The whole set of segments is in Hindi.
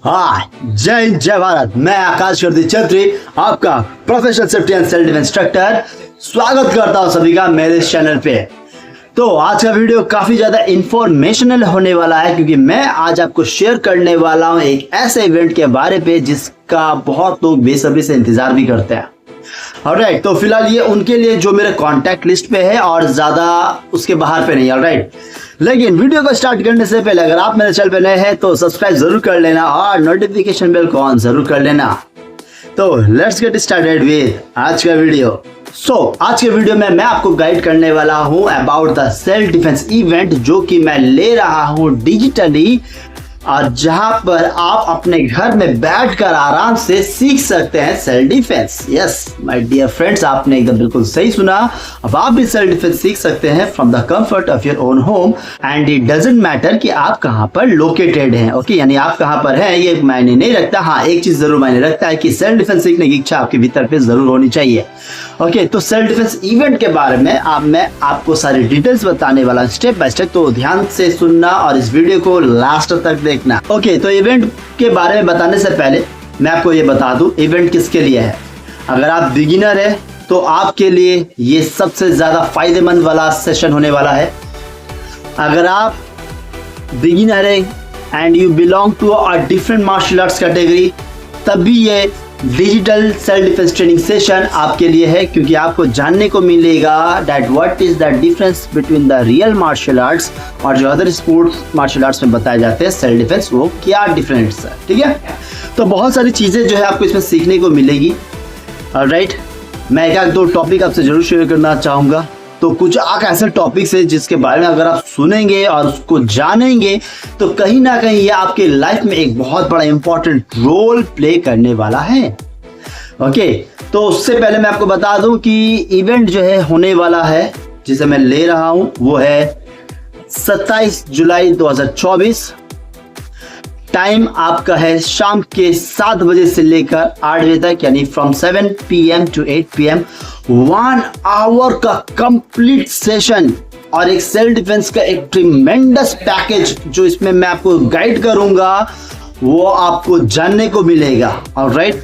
हाँ, जय हिंद जय भारत। मैं आकाश गर्दी छत्री, आपका professional safety and self defence instructor, स्वागत करता हूँ सभी का मेरे इस चैनल पे। तो आज का वीडियो काफी ज्यादा इंफॉर्मेशनल होने वाला है, क्योंकि मैं आज आपको शेयर करने वाला हूँ एक ऐसे इवेंट के बारे पे जिसका बहुत लोग बेसब्री से इंतजार भी करते हैं। ऑलराइट, तो फिलहाल ये उनके लिए जो मेरे कॉन्टैक्ट लिस्ट पे है और ज्यादा उसके बाहर पे नहीं। ऑलराइट, लेकिन वीडियो को स्टार्ट करने से पहले अगर आप मेरे चैनल पे नए हैं तो सब्सक्राइब जरूर कर लेना और नोटिफिकेशन बेल को ऑन जरूर कर लेना। तो लेट्स गेट स्टार्टेड विद आज का वीडियो। आज के वीडियो में मैं आपको गाइड करने वाला हूं about the self defence event, जो कि मैं ले रहा हूं डिजिटली, और जहां पर आप अपने घर में बैठकर आराम से सीख सकते हैं self defence. Yes my dear friends, आपने एकदम बिल्कुल सही सुना। अब आप भी सेल्फ डिफेंस सीख सकते हैं from the comfort of your own home, and it doesn't matter कि आप कहां पर लोकेटेड हैं। ओके, यानी आप कहां पर हैं ये मायने नहीं रखता। हाँ, एक चीज जरूर मायने रखता है कि सेल्फ डिफेंस सीखने की इच्छा आपके भीतर पे जरूर होनी चाहिए। ओके, तो सेल्फ डिफेंस इवेंट के बारे में मैं आपको सारी डिटेल्स बताने वाला स्टेप बाय स्टेप, तो ध्यान से सुनना और इस वीडियो को लास्ट तक देखना। ओके, तो इवेंट के बारे में बताने से पहले मैं आपको ये बता दूं इवेंट किसके लिए है। अगर आप बिगिनर है तो आपके लिए ये सबसे ज्यादा फायदेमंद वाला सेशन होने वाला है। अगर आप बिगिनर है and you belong to a different martial arts category, तब भी ये digital self defence training session आपके लिए है, क्योंकि आपको जानने को मिलेगा that what is the difference between the real martial arts और जो अदर स्पोर्ट्स मार्शल आर्ट्स में बताए जाते हैं सेल्फ डिफेंस, वो क्या डिफरेंस है। ठीक है, तो बहुत सारी चीजें जो है आपको इसमें सीखने को मिलेगी। ऑलराइट, मैं एक दो टॉपिक आपसे जरूर शेयर करना चाहूंगा। तो कुछ ऐसे टॉपिक्स है जिसके बारे में अगर आप सुनेंगे और उसको जानेंगे तो कहीं ना कहीं ये आपके लाइफ में एक बहुत बड़ा इंपॉर्टेंट रोल प्ले करने वाला है। ओके, तो उससे पहले मैं आपको बता दूं कि इवेंट जो है होने वाला है जिसे मैं ले रहा हूं वो है 27 जुलाई 2024। टाइम आपका है शाम के 7 बजे से लेकर 8 बजे तक, यानी from 7 PM to 8 PM। 1 hour का कंप्लीट सेशन और एक सेल्फ डिफेंस का एक ट्रिमेंडस पैकेज जो इसमें मैं आपको गाइड करूंगा वो आपको जानने को मिलेगा। ऑलराइट,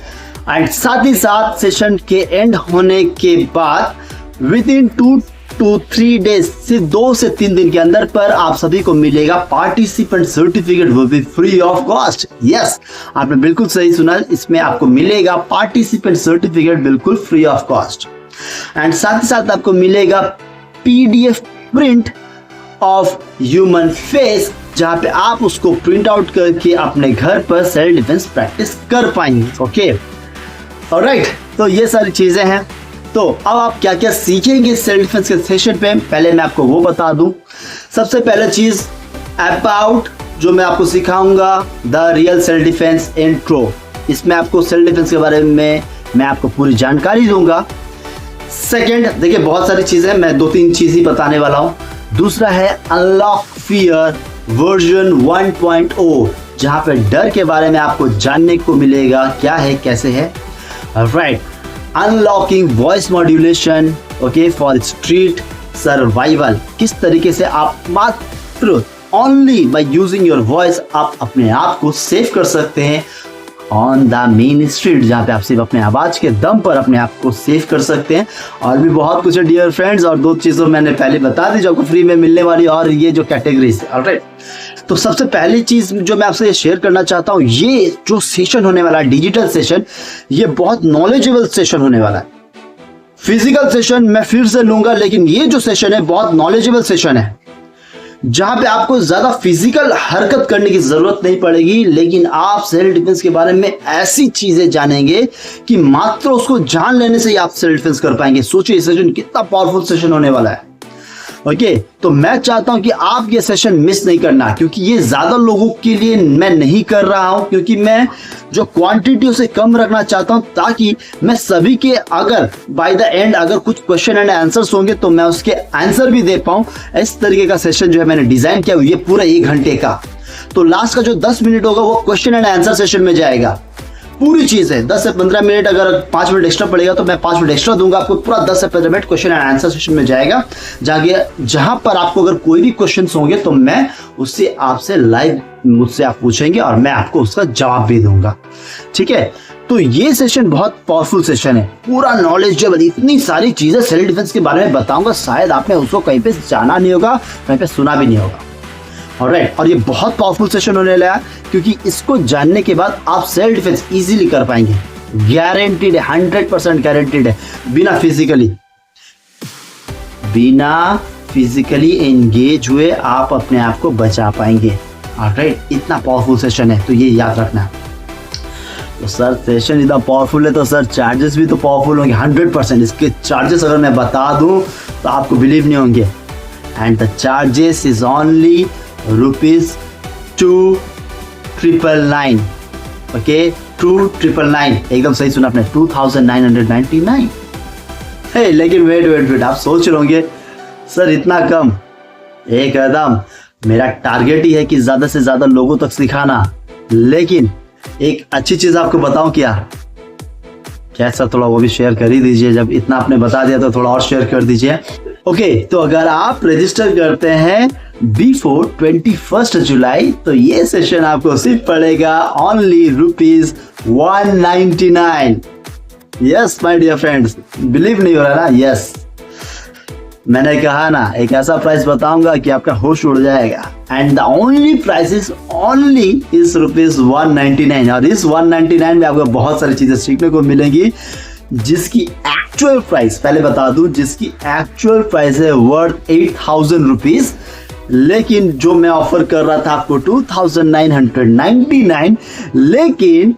एंड साथ ही साथ सेशन के एंड होने के बाद विद इन 2 to 3 डेज से 2 से 3 दिन के अंदर पर आप सभी को मिलेगा पार्टिसिपेंट सर्टिफिकेट, वो भी फ्री ऑफ कॉस्ट। यस, आपने बिल्कुल सही सुना, इसमें आपको मिलेगा पार्टिसिपेंट सर्टिफिकेट बिल्कुल फ्री ऑफ कॉस्ट। एंड साथ ही साथ आपको मिलेगा PDF print of human face, जहां पे आप उसको प्रिंट आउट करके अपने घर पर सेल्फ डिफेंस प्रैक्टिस कर पाएंगे। ओके, ऑलराइट, तो ये सारी चीजें हैं। तो अब आप क्या क्या सीखेंगे सेल्फ डिफेंस के सेशन पे, पहले मैं आपको वो बता दूं। सबसे पहले चीज अबाउट जो मैं आपको सिखाऊंगा the real self defence intro. इसमें आपको सेल्फ डिफेंस के बारे में मैं आपको पूरी जानकारी दूंगा। सेकंड, देखिए बहुत सारी चीजें, मैं 2-3 चीज ही बताने वाला हूं। दूसरा है अनलॉक फियर वर्जन 1.0, जहां पे डर के बारे में आपको जानने को मिलेगा क्या है कैसे है। Right, unlocking voice modulation, okay, for street survival. किस तरीके से आप मात्र only by using your voice आप अपने आप को सेव कर सकते हैं ऑन द मेन स्ट्रीट, जहाँ पे आप सिर्फ अपने आवाज के दम पर अपने आप को सेव कर सकते हैं। और भी बहुत कुछ है डियर फ्रेंड्स, और 2 चीज़ों मैंने पहले बता दी जो आपको फ्री में मिलने वाली, और ये जो कैटेगरीज है। ऑलराइट, तो सबसे पहली चीज जो मैं आपसे शेयर करना चाहता हूँ, ये जो सेशन होने वाला है डिजिटल सेशन, ये बहुत नॉलेजेबल सेशन होने वाला है। फिजिकल सेशन मैं फिर से लूंगा, लेकिन ये जो सेशन है बहुत नॉलेजेबल सेशन है, जहां पे आपको ज्यादा फिजिकल हरकत करने की जरूरत नहीं पड़ेगी, लेकिन आप सेल्फ डिफेंस के बारे में ऐसी चीजें जानेंगे कि मात्र उसको जान लेने से ही आप सेल्फ डिफेंस कर पाएंगे। सोचिए ये सेशन कितना पावरफुल सेशन होने वाला है। ओके, तो मैं चाहता हूं कि आप ये सेशन मिस नहीं करना, क्योंकि ये ज्यादा लोगों के लिए मैं नहीं कर रहा हूं, क्योंकि मैं जो क्वांटिटी उसे कम रखना चाहता हूं, ताकि मैं सभी के अगर बाय द एंड अगर कुछ क्वेश्चन एंड आंसर्स होंगे तो मैं उसके आंसर भी दे पाऊं। इस तरीके का सेशन जो है मैंने डिजाइन किया, ये पूरा 1 घंटे का। तो लास्ट का जो 10 मिनट होगा वो क्वेश्चन एंड आंसर सेशन में जाएगा। पूरी चीज है। 10 से 15 मिनट, अगर 5 मिनट एक्स्ट्रा पड़ेगा तो मैं 5 मिनट एक्स्ट्रा दूंगा आपको। पूरा 10 से 15 minute question and answer session में जाएगा, जहां पर आपको अगर कोई भी क्वेश्चन होंगे तो मैं उससे आपसे लाइव मुझसे आप पूछेंगे और मैं आपको उसका जवाब भी दूंगा। ठीक है, तो ये सेशन बहुत पावरफुल सेशन है, पूरा नॉलेजेबल, इतनी सारी चीजें सेल्फ डिफेंस के बारे में बताऊंगा, शायद आपने उसको कहीं पे जाना नहीं होगा, कहीं पे सुना भी नहीं होगा। ऑलराइट, और ये बहुत पावरफुल सेशन होने लगा क्योंकि इसको जानने के बाद आप सेल्फ डिफेंस इजीली कर पाएंगे। गारंटीड है, 100% गारंटीड है। बिना फिजिकली एंगेज हुए आप अपने आप को बचा पाएंगे। ऑलराइट, इतना पावरफुल सेशन है, तो ये याद रखना। तो सर सेशन इतना पावरफुल है तो सर चार्जेस भी तो पावरफुल होंगे। 100% इसके चार्जेस अगर मैं बता दूं तो आपको बिलीव नहीं होंगे। And the charges is only ₹2,999। Okay, 2,999, एकदम सही सुना आपने, 2,999। है, लेकिन वेट, आप सोच रहे होंगे सर इतना कम। एक कदम, मेरा टारगेट ही है कि ज्यादा से ज्यादा लोगों तक सिखाना। लेकिन एक अच्छी चीज आपको बताऊं क्या सर, थोड़ा वो भी शेयर कर ही दीजिए। जब इतना आपने बता दिया तो थोड़ा और शेयर कर दीजिए। ओके, तो अगर आप रजिस्टर करते हैं बिफोर 21 जुलाई तो ये सेशन आपको सिर्फ पड़ेगा only ₹199। Yes my dear friends, believe नहीं हो रहा ना? यस, मैंने कहा ना, एक ऐसा प्राइस बताऊंगा कि आपका होश उड़ जाएगा। And the only price is only is ₹199। और इस 199 में आपको बहुत सारी चीजें सीखने को मिलेंगी, जिसकी एक्चुअल प्राइस, पहले बता दूं, जिसकी एक्चुअल प्राइस है वर्थ ₹8,000। लेकिन जो मैं ऑफर कर रहा था आपको 2,999, लेकिन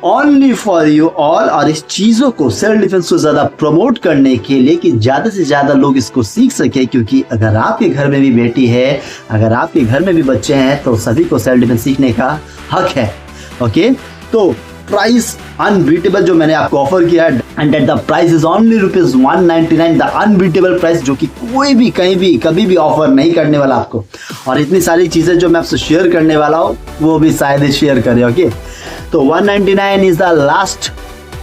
ओनली फॉर यू ऑल। और इस चीजों को, सेल्फ डिफेंस को ज्यादा प्रमोट करने के लिए कि ज्यादा से ज्यादा लोग इसको सीख सके, क्योंकि अगर आपके घर में भी बेटी है, अगर आपके घर में भी बच्चे हैं, तो सभी को सेल्फ डिफेंस सीखने का हक है। ओके, तो प्राइस अनबीटेबल जो मैंने आपको ऑफर किया है, and the price is only ₹199, the unbeatable price, जो कि कोई भी कहीं भी कभी भी ऑफर नहीं करने वाला आपको। और इतनी सारी चीजें जो मैं आपसे शेयर करने वाला हूँ वो भी शायद शेयर करें। ओके, तो 199 इज द लास्ट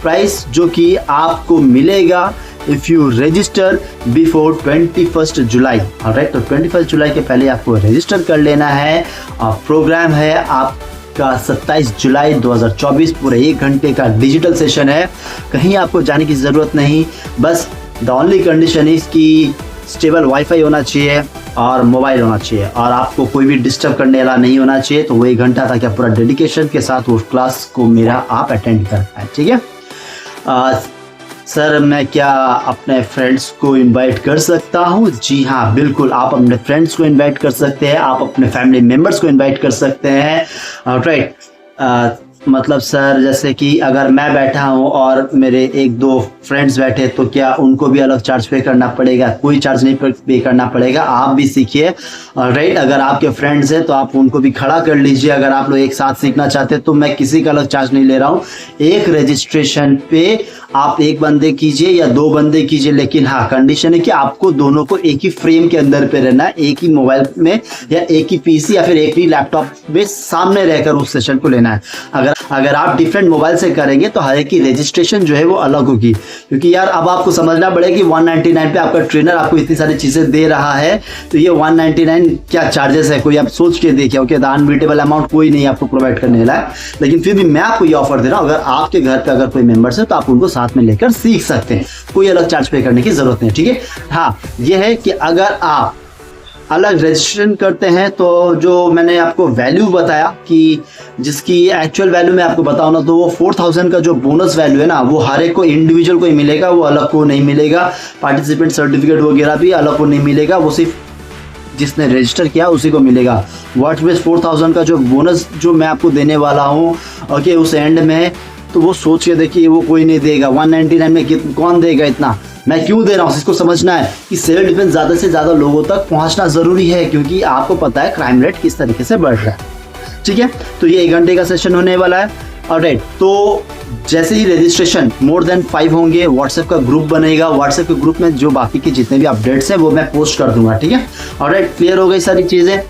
प्राइस जो कि आपको मिलेगा if you register before 21 July. Alright, तो 21 जुलाई के पहले आपको रजिस्टर कर लेना है। और प्रोग्राम है आपका 27 जुलाई 2024, पूरे 1 घंटे का डिजिटल सेशन है। कहीं आपको जाने की ज़रूरत नहीं, बस द ओनली कंडीशन इज कि स्टेबल वाईफाई होना चाहिए और मोबाइल होना चाहिए, और आपको कोई भी डिस्टर्ब करने वाला नहीं होना चाहिए। तो वो 1 घंटा था, क्या पूरा डेडिकेशन के साथ उस क्लास को मेरा आप अटेंड कर पाए। ठीक है सर, मैं क्या अपने फ्रेंड्स को इनवाइट कर सकता हूँ? जी हाँ, बिल्कुल, आप अपने फ्रेंड्स को इनवाइट कर सकते हैं, आप अपने फैमिली मेम्बर्स को इनवाइट कर सकते हैं। राइट, मतलब सर जैसे कि अगर मैं बैठा हूँ और मेरे 1-2 फ्रेंड्स बैठे, तो क्या उनको भी अलग चार्ज पे करना पड़ेगा? कोई चार्ज नहीं पे करना पड़ेगा, आप भी सीखिए। राइट, अगर आपके फ्रेंड्स हैं तो आप उनको भी खड़ा कर लीजिए। अगर आप लोग एक साथ सीखना चाहते हैं तो मैं किसी का अलग चार्ज नहीं ले रहा हूँ। एक रजिस्ट्रेशन पे आप 1 बंदे कीजिए या 2 बंदे कीजिए, लेकिन हाँ, कंडीशन है कि आपको दोनों को एक ही फ्रेम के अंदर पे रहना है, एक ही मोबाइल में या एक ही पीसी या फिर एक ही लैपटॉप में सामने रहकर उस सेशन को लेना है। अगर आप डिफरेंट मोबाइल से करेंगे तो हर एक की रजिस्ट्रेशन जो है वो अलग होगी, क्योंकि यार अब आपको समझना पड़ेगा कि 199 पे आपका ट्रेनर आपको इतनी सारी चीजें दे रहा है, तो ये 199 क्या चार्जेस है, कोई आप सोच के देखिए। ओके, द अनबीटेबल अमाउंट कोई नहीं आपको प्रोवाइड करने वाला है, लेकिन फिर भी मैं आपको ये ऑफर दे रहा हूँ। अगर आपके घर पे अगर कोई मेंबर्स है तो आप उनको साथ में लेकर सीख सकते हैं, कोई अलग चार्ज पे करने की जरूरत नहीं। ठीक है, हाँ, ये है कि अगर आप अलग रजिस्ट्रेशन करते हैं तो जो मैंने आपको वैल्यू बताया कि जिसकी एक्चुअल वैल्यू मैं आपको बताऊँ ना, तो वो 4000 का जो बोनस वैल्यू है ना, वो हर एक को इंडिविजुअल को ही मिलेगा, वो अलग को नहीं मिलेगा। पार्टिसिपेंट सर्टिफिकेट वगैरह भी अलग को नहीं मिलेगा, वो सिर्फ जिसने रजिस्टर किया उसी को मिलेगा। वर्डप्रेस 4000 का जो बोनस जो मैं आपको देने वाला हूँ, ओके, उस एंड में तो वो सोच के देखिए, वो कोई नहीं देगा। 199 में कौन देगा इतना? मैं क्यों दे रहा हूँ, इसको समझना है कि सेल्फ डिफेंस ज़्यादा से ज़्यादा लोगों तक पहुँचना ज़रूरी है, क्योंकि आपको पता है क्राइम रेट किस तरीके से बढ़ रहा है। ठीक है, तो ये 1 घंटे का सेशन होने वाला है। ऑलराइट, तो जैसे ही रजिस्ट्रेशन मोर देन 5 होंगे, व्हाट्सएप का ग्रुप बनेगा। व्हाट्सएप के ग्रुप में जो बाकी के जितने भी अपडेट्स हैं वो मैं पोस्ट कर दूंगा। ठीक है, ऑलराइट, क्लियर हो गई सारी चीज़ें।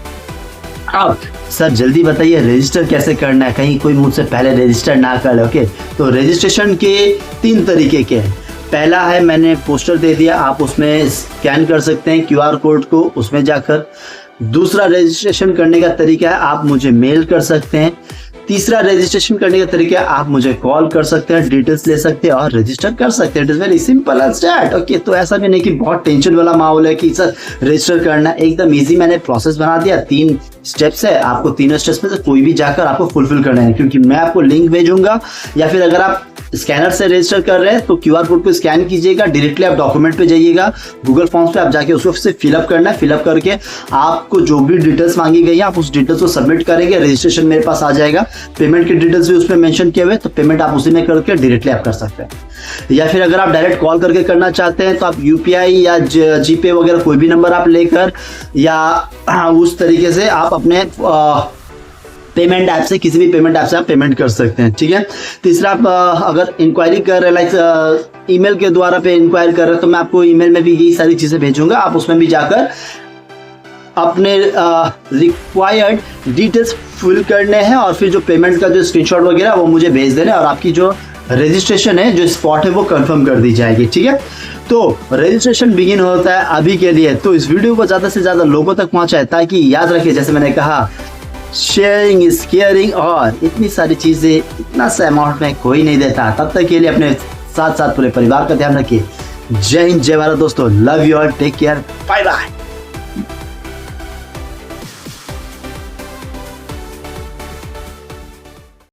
अब सर जल्दी बताइए रजिस्टर कैसे करना है, कहीं कोई मुझसे पहले रजिस्टर ना कर ले। ओके, तो रजिस्ट्रेशन के 3 तरीके के हैं। पहला है, मैंने पोस्टर दे दिया, आप उसमें स्कैन कर सकते हैं QR कोड को, उसमें जाकर। दूसरा रजिस्ट्रेशन करने का तरीका है, आप मुझे मेल कर सकते हैं। तीसरा रजिस्ट्रेशन करने का तरीका है, आप मुझे कॉल कर सकते हैं, डिटेल्स ले सकते हैं और रजिस्टर कर सकते हैं। It is very simple and that. Okay, तो ऐसा भी नहीं कि बहुत टेंशन वाला माहौल है कि सर रजिस्टर करना, एकदम इजी मैंने प्रोसेस बना दिया। 3 स्टेप्स है, आपको तीनों स्टेप्स में से कोई भी जाकर आपको फुलफिल करना है, क्योंकि मैं आपको लिंक भेजूंगा, या फिर अगर आप स्कैनर से रजिस्टर कर रहे हैं तो QR कोड को स्कैन कीजिएगा, डायरेक्टली आप डॉक्यूमेंट पे जाइएगा, गूगल फॉर्म्स पे आप जाके उसको सिर्फ फिलअप करना है। फिलअप करके आपको जो भी डिटेल्स मांगी गई है आप उस डिटेल्स को सबमिट करेंगे, रजिस्ट्रेशन मेरे पास आ जाएगा। पेमेंट के डिटेल्स भी उसमें मेंशन किए हुए, तो पेमेंट आप उसी में करके डायरेक्टली आप कर सकते हैं। या फिर अगर आप डायरेक्ट कॉल करके करना चाहते हैं तो आप UPI या GPay वगैरह कोई भी नंबर आप लेकर, या उस तरीके से आप अपने पेमेंट ऐप से, किसी भी पेमेंट ऐप से आप पेमेंट कर सकते हैं। ठीक है। तीसरा, आप अगर इंक्वायरी कर रहे हैं, लाइक ईमेल के द्वारा पे इंक्वायरी कर रहे हैं, तो मैं आपको ईमेल में भी यही सारी चीज़ें भेजूंगा, आप उसमें भी जाकर अपने रिक्वायर्ड डिटेल्स फिल करने हैं और फिर जो पेमेंट का जो स्क्रीनशॉट वगैरह वो मुझे भेज देना है, और आपकी जो रजिस्ट्रेशन है, जो स्पॉट है, वो कंफर्म कर दी जाएगी। ठीक है। तो रजिस्ट्रेशन बिगिन होता है अभी के लिए, तो इस वीडियो को ज़्यादा से ज़्यादा लोगों तक पहुँचाए, ताकि याद रखिए, जैसे मैंने कहा, शेयरिंग इज केयरिंग, और इतनी सारी चीज़ें इतना सा अमाउंट में कोई नहीं देता। तब तक के लिए अपने साथ साथ पूरे परिवार का ध्यान रखिए। जय हिंद, जय भारत दोस्तों, love you all, take care, bye bye.